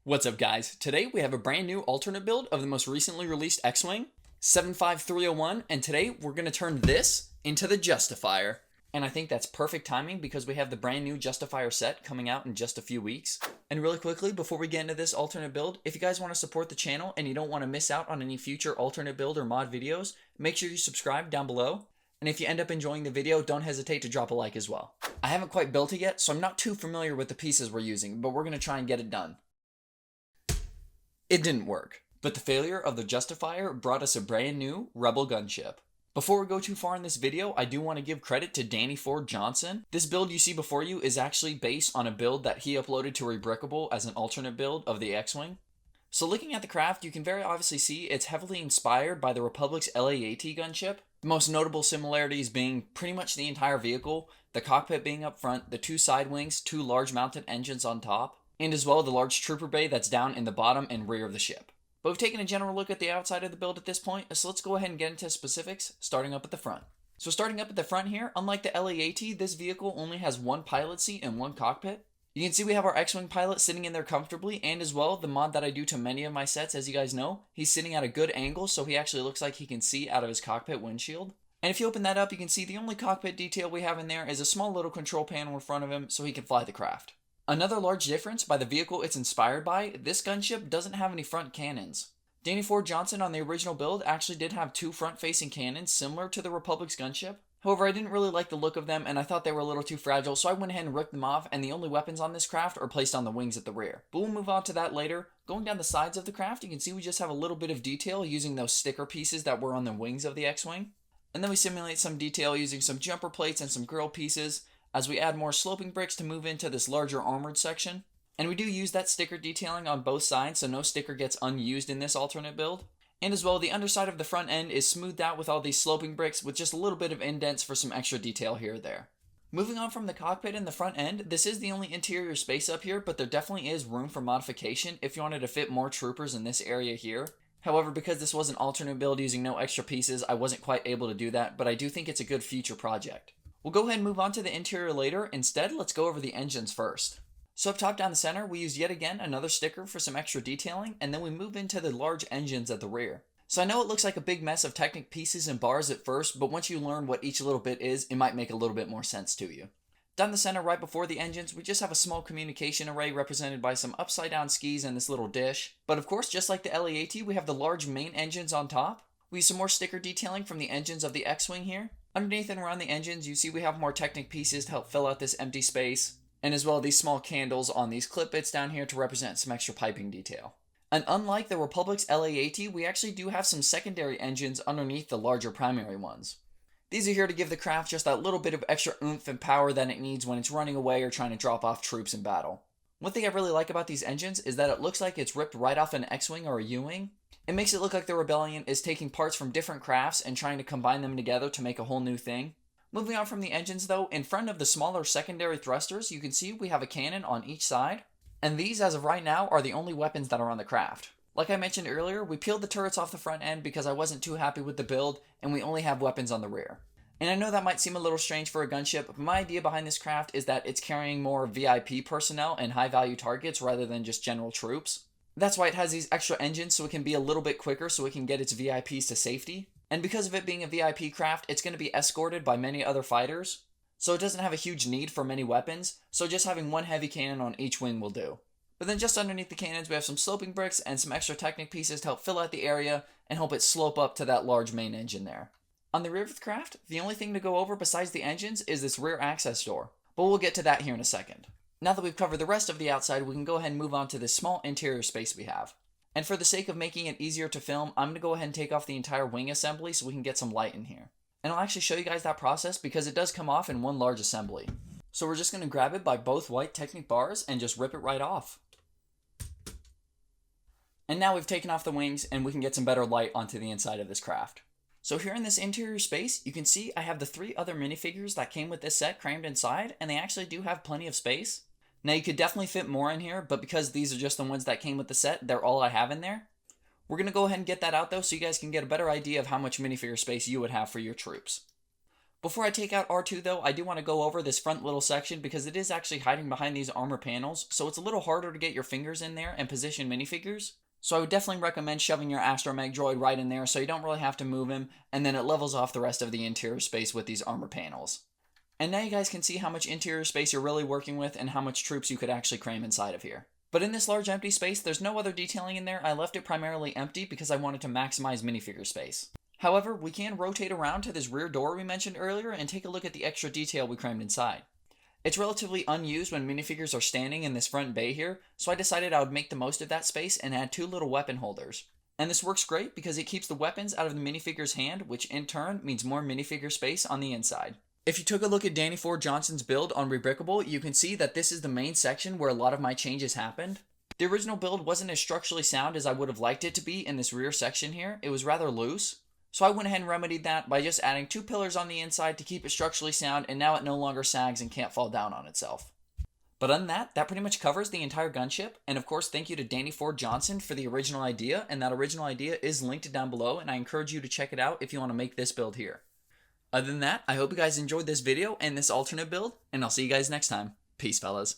What's up, guys? Today we have a brand new alternate build of the most recently released X-Wing, 75301, and today we're going to turn this into the Justifier. And I think that's perfect timing because we have the brand new Justifier set coming out in just a few weeks. And really quickly, before we get into this alternate build, if you guys want to support the channel and you don't want to miss out on any future alternate build or mod videos, make sure you subscribe down below. And if you end up enjoying the video, don't hesitate to drop a like as well. I haven't quite built it yet, so I'm not too familiar with the pieces we're using, but we're going to try and get it done. It didn't work, but the failure of the Justifier brought us a brand new Rebel gunship. Before we go too far in this video, I do want to give credit to Dannyfordjohnson. This build you see before you is actually based on a build that he uploaded to Rebrickable as an alternate build of the X-Wing. So looking at the craft, you can very obviously see it's heavily inspired by the Republic's LAAT gunship. The most notable similarities being pretty much the entire vehicle, the cockpit being up front, the two side wings, two large mounted engines on top, and as well the large trooper bay that's down in the bottom and rear of the ship. But we've taken a general look at the outside of the build at this point, so let's go ahead and get into specifics, starting up at the front. So starting up at the front here, unlike the LAAT, this vehicle only has one pilot seat and one cockpit. You can see we have our X-Wing pilot sitting in there comfortably, and as well, the mod that I do to many of my sets, as you guys know, he's sitting at a good angle, so he actually looks like he can see out of his cockpit windshield. And if you open that up, you can see the only cockpit detail we have in there is a small little control panel in front of him so he can fly the craft. Another large difference by the vehicle it's inspired by, this gunship doesn't have any front cannons. Dannyfordjohnson on the original build actually did have two front-facing cannons similar to the Republic's gunship. However, I didn't really like the look of them and I thought they were a little too fragile, so I went ahead and ripped them off, and the only weapons on this craft are placed on the wings at the rear. But we'll move on to that later. Going down the sides of the craft, you can see we just have a little bit of detail using those sticker pieces that were on the wings of the X-Wing. And then we simulate some detail using some jumper plates and some grill pieces, as we add more sloping bricks to move into this larger armored section. And we do use that sticker detailing on both sides, so no sticker gets unused in this alternate build. And as well, the underside of the front end is smoothed out with all these sloping bricks with just a little bit of indents for some extra detail here or there. Moving on from the cockpit and the front end, this is the only interior space up here, but there definitely is room for modification if you wanted to fit more troopers in this area here. However, because this was an alternate build using no extra pieces, I wasn't quite able to do that, but I do think it's a good future project. We'll go ahead and move on to the interior later. Instead, let's go over the engines first. So up top down the center, we use yet again another sticker for some extra detailing, and then we move into the large engines at the rear. So I know it looks like a big mess of Technic pieces and bars at first, but once you learn what each little bit is, it might make a little bit more sense to you. Down the center right before the engines, we just have a small communication array represented by some upside down skis and this little dish. But of course, just like the LAAT, we have the large main engines on top. We use some more sticker detailing from the engines of the X-Wing here. Underneath and around the engines, you see we have more Technic pieces to help fill out this empty space, and as well these small candles on these clip bits down here to represent some extra piping detail. And unlike the Republic's LAAT, we actually do have some secondary engines underneath the larger primary ones. These are here to give the craft just that little bit of extra oomph and power that it needs when it's running away or trying to drop off troops in battle. One thing I really like about these engines is that it looks like it's ripped right off an X-Wing or a U-Wing. It makes it look like the Rebellion is taking parts from different crafts and trying to combine them together to make a whole new thing. Moving on from the engines though, in front of the smaller secondary thrusters, you can see we have a cannon on each side. And these, as of right now, are the only weapons that are on the craft. Like I mentioned earlier, we peeled the turrets off the front end because I wasn't too happy with the build, and we only have weapons on the rear. And I know that might seem a little strange for a gunship, but my idea behind this craft is that it's carrying more VIP personnel and high-value targets rather than just general troops. That's why it has these extra engines, so it can be a little bit quicker so it can get its VIPs to safety. And because of it being a VIP craft, it's going to be escorted by many other fighters, so it doesn't have a huge need for many weapons, so just having one heavy cannon on each wing will do. But then just underneath the cannons, we have some sloping bricks and some extra Technic pieces to help fill out the area and help it slope up to that large main engine there. On the rear of the craft, the only thing to go over besides the engines is this rear access door, but we'll get to that here in a second. Now that we've covered the rest of the outside, we can go ahead and move on to this small interior space we have. And for the sake of making it easier to film, I'm going to go ahead and take off the entire wing assembly so we can get some light in here. And I'll actually show you guys that process because it does come off in one large assembly. So we're just going to grab it by both white Technic bars and just rip it right off. And now we've taken off the wings and we can get some better light onto the inside of this craft. So here in this interior space, you can see I have the 3 other minifigures that came with this set crammed inside, and they actually do have plenty of space. Now you could definitely fit more in here, but because these are just the ones that came with the set, they're all I have in there. We're going to go ahead and get that out though so you guys can get a better idea of how much minifigure space you would have for your troops. Before I take out R2 though, I do want to go over this front little section because it is actually hiding behind these armor panels, so it's a little harder to get your fingers in there and position minifigures. So I would definitely recommend shoving your Astromech droid right in there so you don't really have to move him, and then it levels off the rest of the interior space with these armor panels. And now you guys can see how much interior space you're really working with and how much troops you could actually cram inside of here. But in this large empty space, there's no other detailing in there. I left it primarily empty because I wanted to maximize minifigure space. However, we can rotate around to this rear door we mentioned earlier and take a look at the extra detail we crammed inside. It's relatively unused when minifigures are standing in this front bay here, so I decided I would make the most of that space and add 2 little weapon holders. And this works great because it keeps the weapons out of the minifigure's hand, which in turn means more minifigure space on the inside. If you took a look at Dannyfordjohnsons' build on Rebrickable, you can see that this is the main section where a lot of my changes happened. The original build wasn't as structurally sound as I would have liked it to be in this rear section here. It was rather loose. So I went ahead and remedied that by just adding 2 pillars on the inside to keep it structurally sound, and now it no longer sags and can't fall down on itself. But other than that, that pretty much covers the entire gunship, and of course thank you to Dannyfordjohnson for the original idea, and that original idea is linked down below, and I encourage you to check it out if you want to make this build here. Other than that, I hope you guys enjoyed this video and this alternate build, and I'll see you guys next time. Peace, fellas.